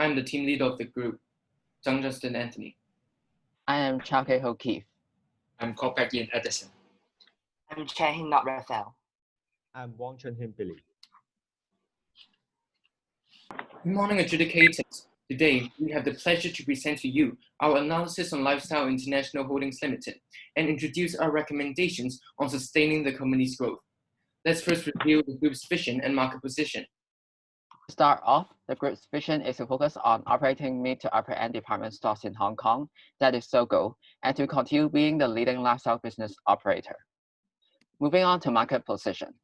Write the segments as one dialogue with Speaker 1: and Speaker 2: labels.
Speaker 1: I'm the team leader of the group, Tsang Justin Anthony.
Speaker 2: I am Chau Kei Hou Keith.
Speaker 3: I'm Kwok Pak Yin Edison.
Speaker 4: I'm Hin Nok Raphael.
Speaker 5: I'm Wong Chun Him Billy.
Speaker 1: Good morning, adjudicators. Today, we have the pleasure to present to you our analysis on Lifestyle International Holdings Limited and introduce our recommendations on sustaining the company's growth. Let's first review the group's vision and market position.
Speaker 2: To start off, the group's vision is to focus on operating mid to upper end department stores in Hong Kong, that is SOGO, and to continue being the leading lifestyle business operator. Moving on to market position.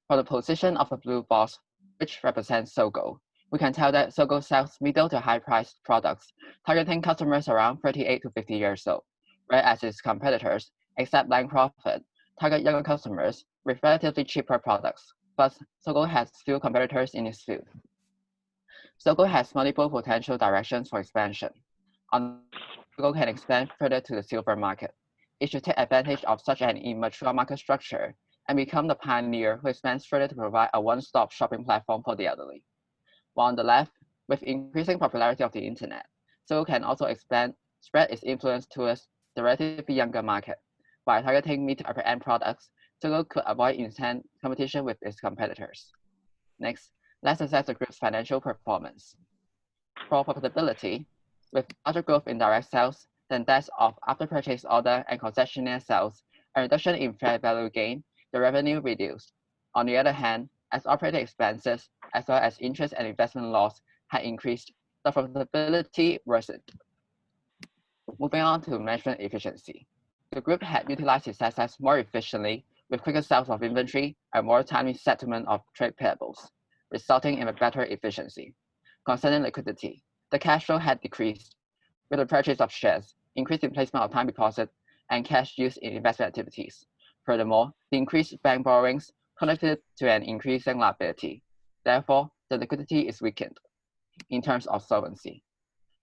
Speaker 2: For the position of the blue box, which represents SOGO, we can tell that SOGO sells middle to high priced products, targeting customers around 38 to 50 years old, whereas its competitors, except Lang Profit, target younger customers with relatively cheaper products, but SOGO has few competitors in its field. SOGO has multiple potential directions for expansion. SOGO can expand further to the silver market. It should take advantage of such an immature market structure and become the pioneer who expands further to provide a one-stop shopping platform for the elderly. While on the left, with increasing popularity of the internet, SOGO can also spread its influence towards the relatively younger market. By targeting mid to upper end products, SOGO could avoid intense competition with its competitors. Next, let's assess the group's financial performance. For profitability, with larger growth in direct sales than that of after-purchase order and concessionaire sales, a reduction in fair value gain, the revenue reduced. On the other hand, as operating expenses, as well as interest and investment loss had increased, the profitability worsened. Moving on to management efficiency. The group had utilized its assets more efficiently with quicker sales of inventory and more timely settlement of trade payables, resulting in a better efficiency. Concerning liquidity, the cash flow had decreased with the purchase of shares, increase in placement of time deposit, and cash used in investment activities. Furthermore, the increased bank borrowings contributed to an increasing liability. Therefore, the liquidity is weakened. In terms of solvency,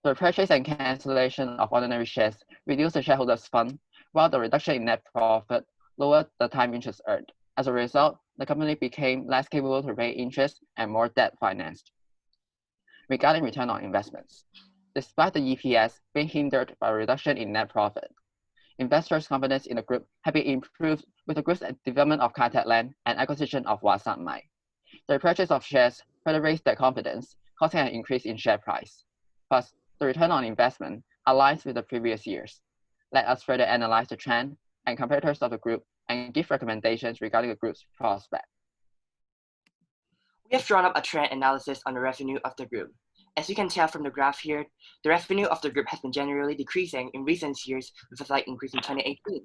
Speaker 2: the purchase and cancellation of ordinary shares reduced the shareholders' fund, while the reduction in net profit lowered the time interest earned. As a result, the company became less capable to pay interest and more debt financed. Regarding return on investments, despite the EPS being hindered by a reduction in net profit, investors' confidence in the group have been improved with the group's development of Kai Tak Land and acquisition of Wah Sat Mai. The purchase of shares further raised their confidence, causing an increase in share price. Plus, the return on investment aligns with the previous years. Let us further analyze the trend and competitors of the group and give recommendations regarding the group's prospect.
Speaker 4: We have drawn up a trend analysis on the revenue of the group. As you can tell from the graph here, the revenue of the group has been generally decreasing in recent years with a slight increase in 2018.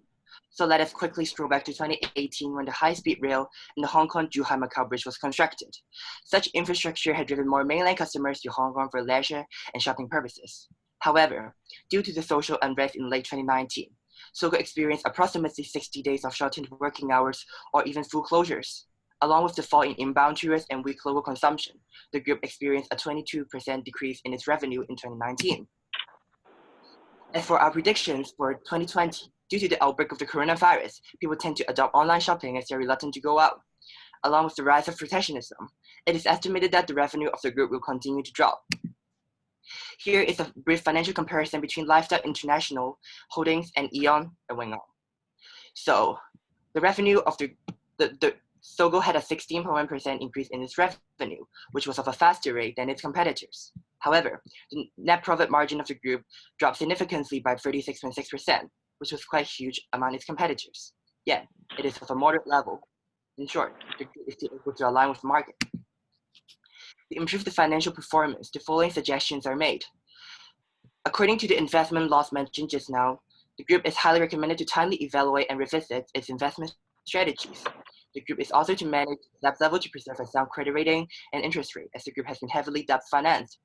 Speaker 4: So let us quickly scroll back to 2018 when the high-speed rail in the Hong Kong-Zhuhai-Macau Bridge was constructed. Such infrastructure had driven more mainland customers to Hong Kong for leisure and shopping purposes. However, due to the social unrest in late 2019, SOGO experienced approximately 60 days of shortened working hours or even full closures. Along with the fall in inbound tourists and weak local consumption, the group experienced a 22% decrease in its revenue in 2019. As for our predictions for 2020, due to the outbreak of the coronavirus, people tend to adopt online shopping as they're reluctant to go out. Along with the rise of protectionism, it is estimated that the revenue of the group will continue to drop. Here is a brief financial comparison between Lifestyle International Holdings and Aeon and Wing On. So, the revenue of the SOGO had a 16.1% increase in its revenue, which was of a faster rate than its competitors. However, the net profit margin of the group dropped significantly by 36.6%, which was quite huge among its competitors. Yet, it is of a moderate level. In short, the group is still able to align with the market. To improve the financial performance, the following suggestions are made. According to the investment loss mentioned just now, the group is highly recommended to timely evaluate and revisit its investment strategies. The group is also to manage debt level to preserve a sound credit rating and interest rate, as the group has been heavily debt financed.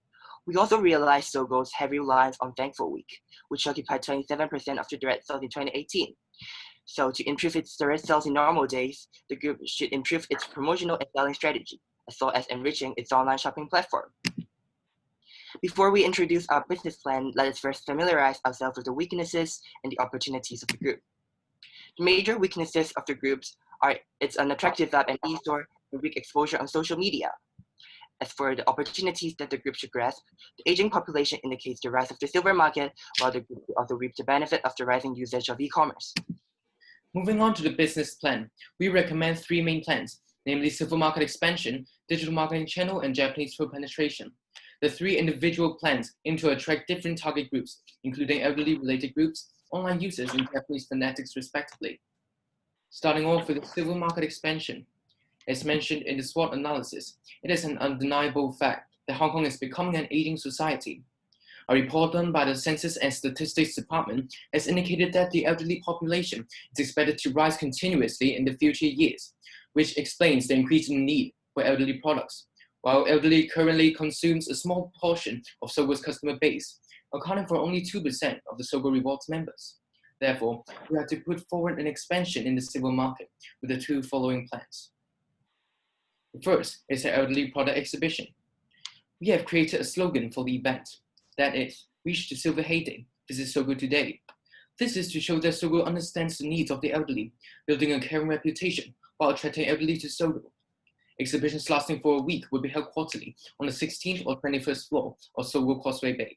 Speaker 4: We also realized SOGO's heavy reliance on Thankful Week, which occupied 27% of the direct sales in 2018. So to improve its direct sales in normal days, the group should improve its promotional and selling strategy, as well as enriching its online shopping platform. Before we introduce our business plan, let us first familiarize ourselves with the weaknesses and the opportunities of the group. The major weaknesses of the groups are its unattractive web and e-store and weak exposure on social media. As for the opportunities that the group should grasp, the aging population indicates the rise of the silver market, while the group will also reap the benefit of the rising usage of e-commerce.
Speaker 1: Moving on to the business plan, we recommend 3 main plans, namely silver market expansion, digital marketing channel, and Japanese food penetration. The 3 individual plans aim to attract different target groups, including elderly-related groups, online users, and Japanese fanatics respectively. Starting off with the silver market expansion. As mentioned in the SWOT analysis, it is an undeniable fact that Hong Kong is becoming an aging society. A report done by the Census and Statistics Department has indicated that the elderly population is expected to rise continuously in the future years, which explains the increasing need for elderly products. While elderly currently consumes a small portion of Sogo's customer base, accounting for only 2% of the Sogo Rewards members. Therefore, we have to put forward an expansion in the silver market with the 2 following plans. The first is the elderly product exhibition. We have created a slogan for the event. That is, reach the silver heyday, visit Sogo today. This is to show that Sogo understands the needs of the elderly, building a caring reputation while attracting elderly to Sogo. Exhibitions lasting for a week will be held quarterly on the 16th or 21st floor of Sogo Causeway Bay.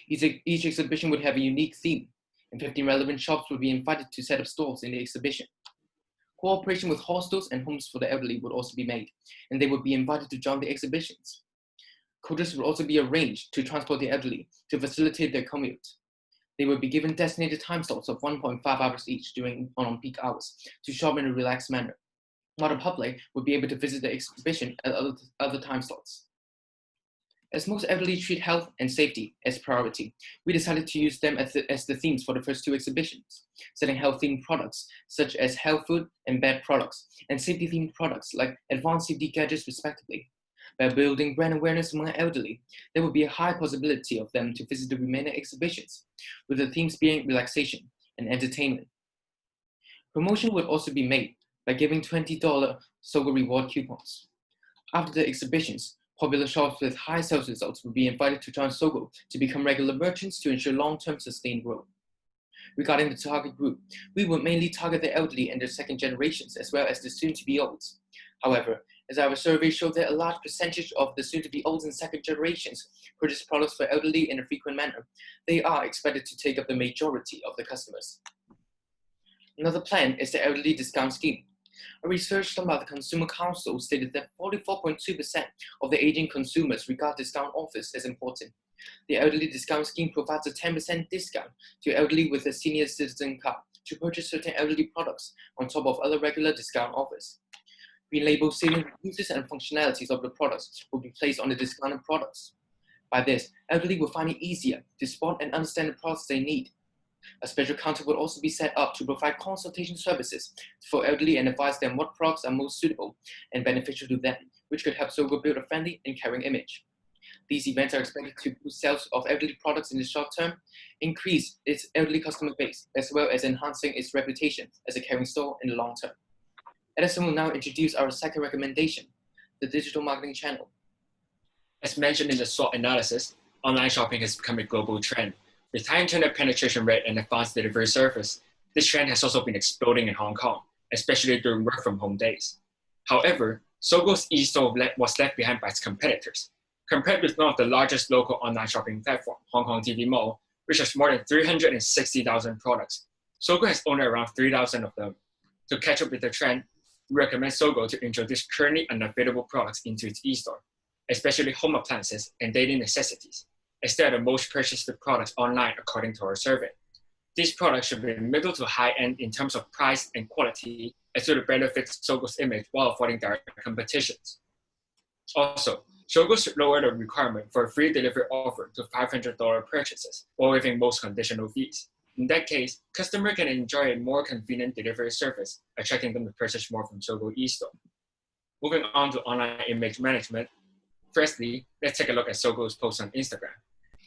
Speaker 1: Each exhibition would have a unique theme, and 15 relevant shops would be invited to set up stalls in the exhibition. Cooperation with hostels and homes for the elderly would also be made, and they would be invited to join the exhibitions. Coaches would also be arranged to transport the elderly to facilitate their commute. They would be given designated time slots of 1.5 hours each during on-peak hours to shop in a relaxed manner, while the public would be able to visit the exhibition at other time slots. As most elderly treat health and safety as priority, we decided to use them as the themes for the first 2 exhibitions, selling health-themed products such as health food and bed products, and safety-themed products like advanced safety gadgets respectively. By building brand awareness among elderly, there would be a high possibility of them to visit the remaining exhibitions, with the themes being relaxation and entertainment. Promotion would also be made by giving $20 Sogo reward coupons. After the exhibitions, popular shops with high sales results would be invited to join Sogo to become regular merchants to ensure long-term sustained growth. Regarding the target group, we would mainly target the elderly and their second generations as well as the soon-to-be-olds. However, as our survey showed that a large percentage of the soon-to-be-olds and second generations purchase products for elderly in a frequent manner, they are expected to take up the majority of the customers. Another plan is the elderly discount scheme. A research done by the Consumer Council stated that 44.2% of the aging consumers regard discount offers as important. The elderly discount scheme provides a 10% discount to elderly with a senior citizen card to purchase certain elderly products on top of other regular discount offers. Green label stating the uses and functionalities of the products will be placed on the discounted products. By this, elderly will find it easier to spot and understand the products they need. A special counter would also be set up to provide consultation services for elderly and advise them what products are most suitable and beneficial to them, which could help Sogo build a friendly and caring image. These events are expected to boost sales of elderly products in the short term, increase its elderly customer base, as well as enhancing its reputation as a caring store in the long term. Edison will now introduce our second recommendation, the digital marketing channel.
Speaker 3: As mentioned in the SWOT analysis, online shopping has become a global trend. With high internet penetration rate and advanced delivery service, this trend has also been exploding in Hong Kong, especially during work-from-home days. However, Sogo's e-store was left behind by its competitors. Compared with one of the largest local online shopping platforms, Hong Kong TV Mall, which has more than 360,000 products, Sogo has only around 3,000 of them. To catch up with the trend, we recommend Sogo to introduce currently unavailable products into its e-store, especially home appliances and daily necessities, as they are the most purchased products online according to our survey. These products should be middle to high end in terms of price and quality, as well as benefit Sogo's image while avoiding direct competitions. Also, Sogo should lower the requirement for a free delivery offer to $500 purchases, while waiving most conditional fees. In that case, customers can enjoy a more convenient delivery service, attracting them to purchase more from Sogo e-store. Moving on to online image management. Firstly, let's take a look at Sogo's posts on Instagram.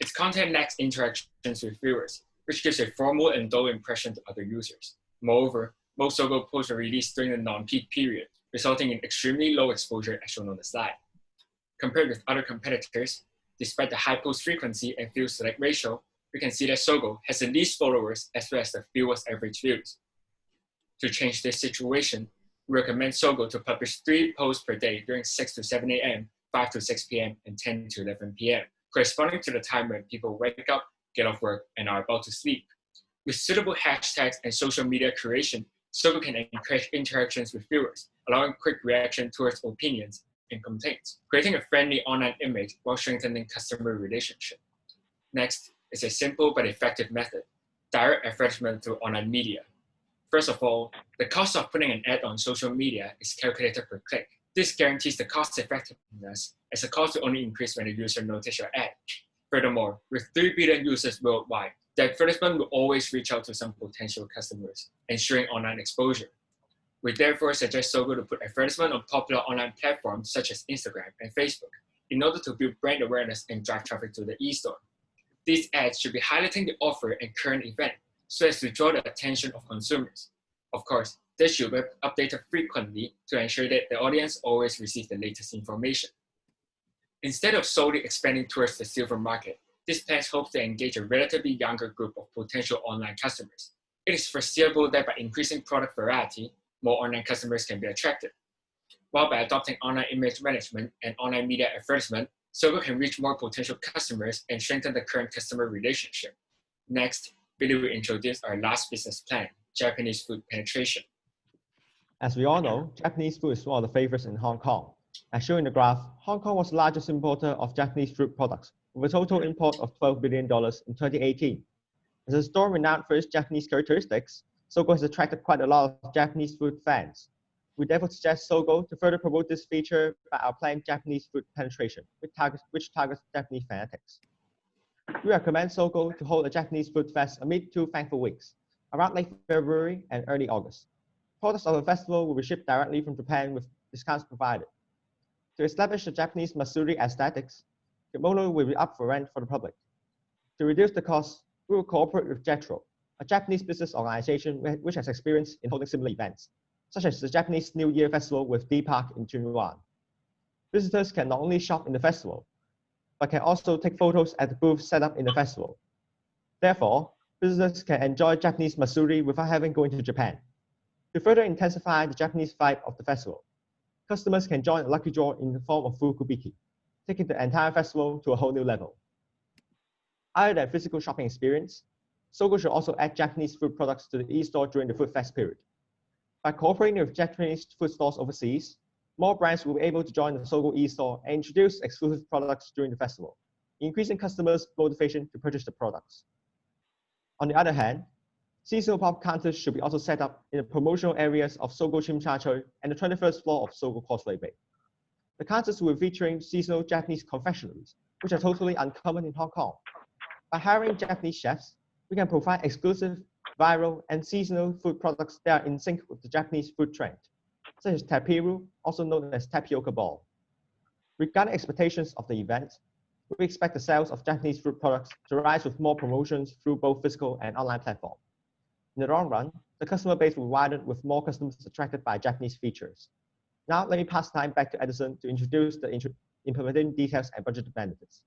Speaker 3: Its content lacks interactions with viewers, which gives a formal and dull impression to other users. Moreover, most Sogo posts are released during the non-peak period, resulting in extremely low exposure as shown on the slide. Compared with other competitors, despite the high post frequency and view select ratio, we can see that Sogo has the least followers as well as the fewest average views. To change this situation, we recommend Sogo to publish 3 posts per day during 6 to 7 a.m. 5 to 6 p.m. and 10 to 11 p.m., corresponding to the time when people wake up, get off work, and are about to sleep. With suitable hashtags and social media creation, Sogo can encourage interactions with viewers, allowing quick reaction towards opinions and complaints, creating a friendly online image while strengthening customer relationship. Next is a simple but effective method, direct advertisement through online media. First of all, the cost of putting an ad on social media is calculated per click. This guarantees the cost effectiveness, as the cost will only increase when the user notices your ad. Furthermore, with 3 billion users worldwide, the advertisement will always reach out to some potential customers, ensuring online exposure. We therefore suggest Sogo to put advertisement on popular online platforms such as Instagram and Facebook in order to build brand awareness and drive traffic to the e-store. These ads should be highlighting the offer and current event so as to draw the attention of consumers. Of course, this should be updated frequently to ensure that the audience always receives the latest information. Instead of solely expanding towards the silver market, this plan hopes to engage a relatively younger group of potential online customers. It is foreseeable that by increasing product variety, more online customers can be attracted. While by adopting online image management and online media advertisement, Sogo can reach more potential customers and strengthen the current customer relationship. Next, Billy will introduce our last business plan, Japanese food penetration.
Speaker 5: As we all know, Japanese food is one of the favorites in Hong Kong. As shown in the graph, Hong Kong was the largest importer of Japanese food products, with a total import of $12 billion in 2018. As a store renowned for its Japanese characteristics, Sogo has attracted quite a lot of Japanese food fans. We therefore suggest Sogo to further promote this feature by our planned Japanese food penetration, which targets Japanese fanatics. We recommend Sogo to hold a Japanese food fest amid 2 thankful weeks, around late February and early August. Products of the festival will be shipped directly from Japan with discounts provided. To establish the Japanese Matsuri aesthetics, kimono will be up for rent for the public. To reduce the cost, we will cooperate with JETRO, a Japanese business organization which has experience in holding similar events, such as the Japanese New Year Festival with D-Park in Junwan. Visitors can not only shop in the festival, but can also take photos at the booth set up in the festival. Therefore, visitors can enjoy Japanese Matsuri without having going to Japan. To further intensify the Japanese vibe of the festival, customers can join a lucky draw in the form of fukubiki, taking the entire festival to a whole new level. Other than physical shopping experience, Sogo should also add Japanese food products to the e-store during the Food Fest period. By cooperating with Japanese food stores overseas, more brands will be able to join the Sogo e-store and introduce exclusive products during the festival, increasing customers' motivation to purchase the products. On the other hand, seasonal pop counters should be also set up in the promotional areas of Sogo Chimchachoi and the 21st floor of Sogo Causeway Bay. The counters will be featuring seasonal Japanese confectioneries, which are totally uncommon in Hong Kong. By hiring Japanese chefs, we can provide exclusive, viral, and seasonal food products that are in sync with the Japanese food trend, such as tapiru, also known as tapioca ball. Regarding expectations of the event, we expect the sales of Japanese food products to rise with more promotions through both physical and online platforms. In the long run, the customer base will widen with more customers attracted by Japanese features. Now, let me pass time back to Edison to introduce the implementation details and budget benefits.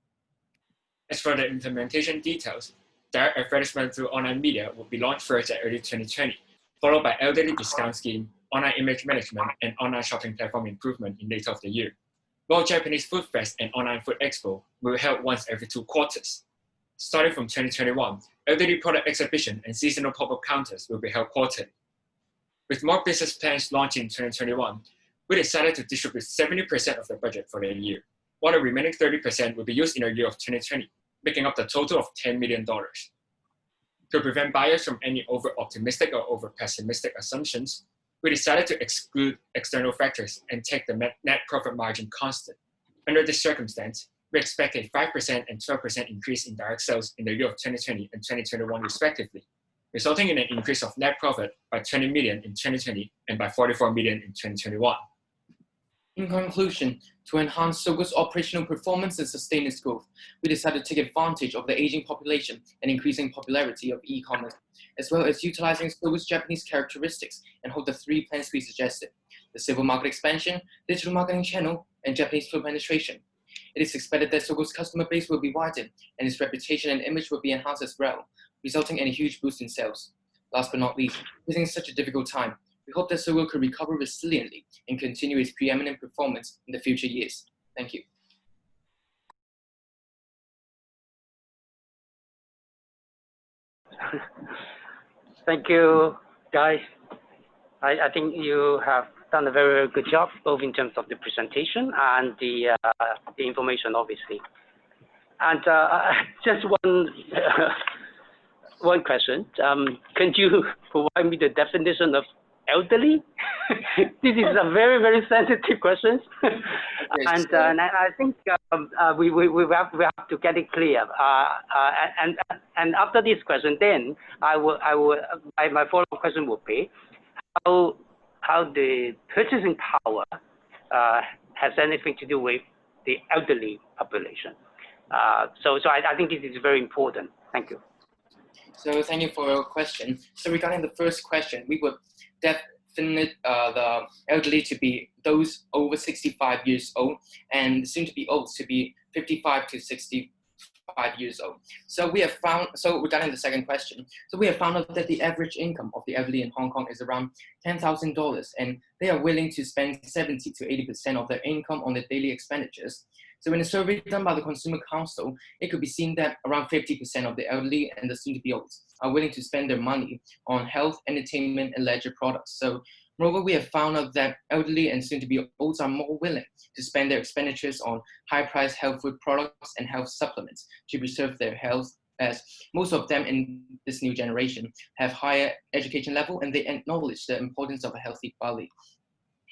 Speaker 3: As for the implementation details, direct advertisement through online media will be launched first at early 2020, followed by elderly discount scheme, online image management, and online shopping platform improvement in later of the year. While Japanese Food Fest and Online Food Expo will be held once every 2 quarters. Starting from 2021, elderly product exhibition and seasonal pop-up counters will be held quarterly. With more business plans launching in 2021, we decided to distribute 70% of the budget for the year, while the remaining 30% will be used in the year of 2020, making up the total of $10 million. To prevent buyers from any over-optimistic or over-pessimistic assumptions, we decided to exclude external factors and take the net profit margin constant. Under this circumstance, we expect a 5% and 12% increase in direct sales in the year of 2020 and 2021 respectively, resulting in an increase of net profit by $20 million in 2020 and by $44 million in 2021.
Speaker 1: In conclusion, to enhance Sogo's operational performance and sustain its growth, we decided to take advantage of the aging population and increasing popularity of e-commerce, as well as utilizing Sogo's Japanese characteristics and hold the 3 plans we suggested: the civil market expansion, digital marketing channel, and Japanese food penetration. It is expected that Sogo's customer base will be widened and its reputation and image will be enhanced as well, resulting in a huge boost in sales. Last but not least, facing such a difficult time, we hope that Sogo could recover resiliently and continue its preeminent performance in the future years. Thank you.
Speaker 6: Thank you, guys. I think you have done a very, very good job, both in terms of the presentation and the information, obviously. And just one question. Can you provide me the definition of elderly? This is a very, very sensitive question. And I think we have to get it clear. And after this question, then my follow-up question would be how the purchasing power has anything to do with the elderly population. So I think this is very important. Thank you.
Speaker 1: So thank you for your question. So regarding the first question, we would definite the elderly to be those over 65 years old and soon to be old to be 55 to 65 years old. So we have found, so regarding the second question, so we have found out that the average income of the elderly in Hong Kong is around $10,000 and they are willing to spend 70 to 80% of their income on their daily expenditures. So in a survey done by the Consumer Council, it could be seen that around 50% of the elderly and the soon-to-be-old are willing to spend their money on health, entertainment, and leisure products. So moreover, we have found out that elderly and soon-to-be-olds are more willing to spend their expenditures on high-priced health food products and health supplements to preserve their health, as most of them in this new generation have higher education level and they acknowledge the importance of a healthy body.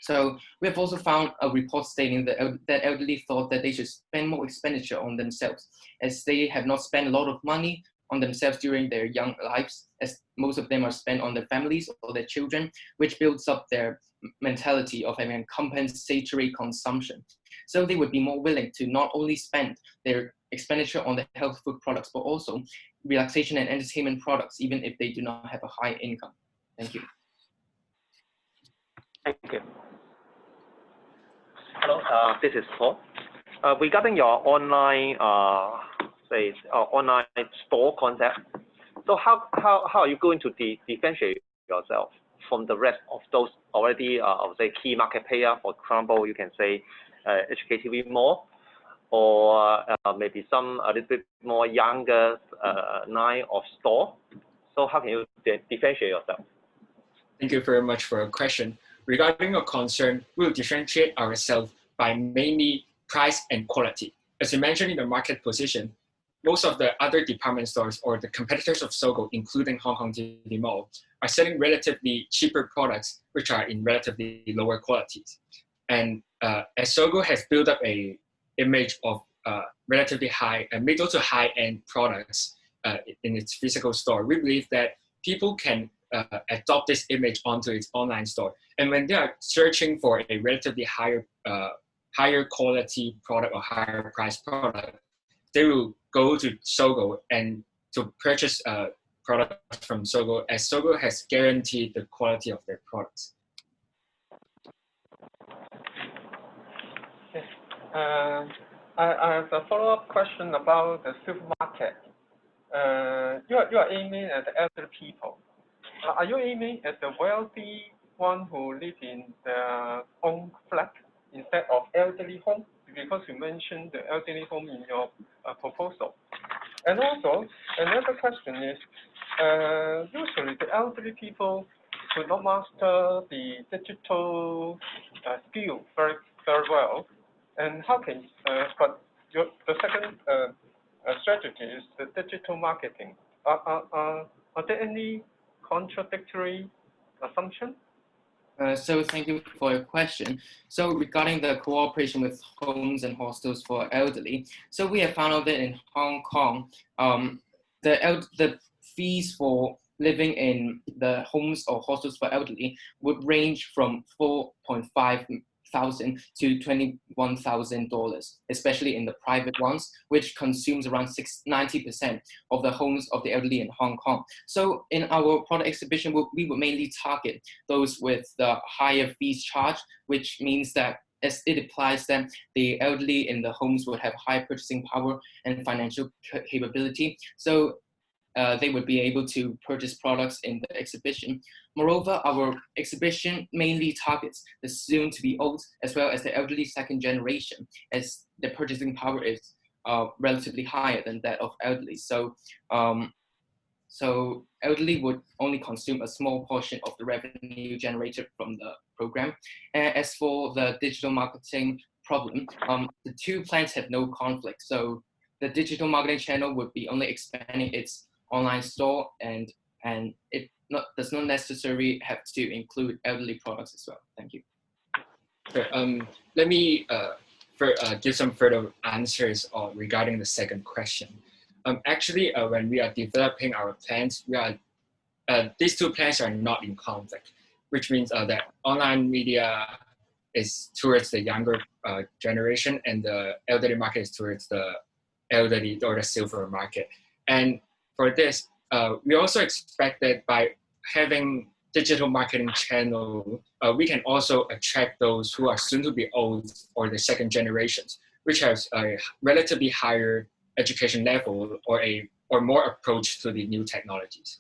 Speaker 1: So we have also found a report stating that elderly thought that they should spend more expenditure on themselves, as they have not spent a lot of money on themselves during their young lives, as most of them are spent on their families or their children, which builds up their mentality of having a compensatory consumption. So they would be more willing to not only spend their expenditure on the health food products, but also relaxation and entertainment products, even if they do not have a high income. Thank you.
Speaker 6: Thank you.
Speaker 7: Hello, this is Paul. Regarding your online, online store concept, so how are you going to differentiate yourself from the rest of those already, I would say, key market player? For example, you can say HKTV Mall, or maybe some a little bit more younger line of store. So how can you differentiate yourself?
Speaker 3: Thank you very much for your question. Regarding your concern, we'll differentiate ourselves by mainly price and quality. As you mentioned in the market position, most of the other department stores or the competitors of Sogo, including Hong Kong TV Mall, are selling relatively cheaper products, which are in relatively lower qualities. And as Sogo has built up a image of relatively high, middle to high-end products in its physical store, we believe that people can adopt this image onto its online store. And when they are searching for a relatively higher quality product or higher price product, they will go to Sogo and to purchase products from Sogo, as Sogo has guaranteed the quality of their products.
Speaker 8: Yes. I have a follow-up question about the supermarket. You are aiming at the elderly people. Are you aiming at the wealthy one who live in their own flat instead of elderly home? Because you mentioned the elderly home in your proposal. And also, another question is, usually the elderly people do not master the digital skill very well. And how can, but the second strategy is the digital marketing. Are there any contradictory assumption?
Speaker 1: So thank you for your question. So regarding the cooperation with homes and hostels for elderly, so we have found out that in Hong Kong, the fees for living in the homes or hostels for elderly would range from $4,500 to $21,000, especially in the private ones, which consumes around 90% of the homes of the elderly in Hong Kong. So in our product exhibition, we will mainly target those with the higher fees charged, which means that as it implies that the elderly in the homes would have high purchasing power and financial capability. So they would be able to purchase products in the exhibition. Moreover, our exhibition mainly targets the soon-to-be old as well as the elderly second generation, as the purchasing power is relatively higher than that of elderly. So So elderly would only consume a small portion of the revenue generated from the program. And as for the digital marketing problem, the two plans have no conflict. So the digital marketing channel would be only expanding its online store, and it does not necessarily have to include elderly products as well. Thank you.
Speaker 3: Sure. Let me give some further answers regarding the second question. Actually, when we are developing our plans, these two plans are not in conflict, which means that online media is towards the younger generation, and the elderly market is towards the elderly or the silver market. And for this, we also expect that by having digital marketing channel, we can also attract those who are soon to be old or the second generations, which has a relatively higher education level or more approach to the new technologies.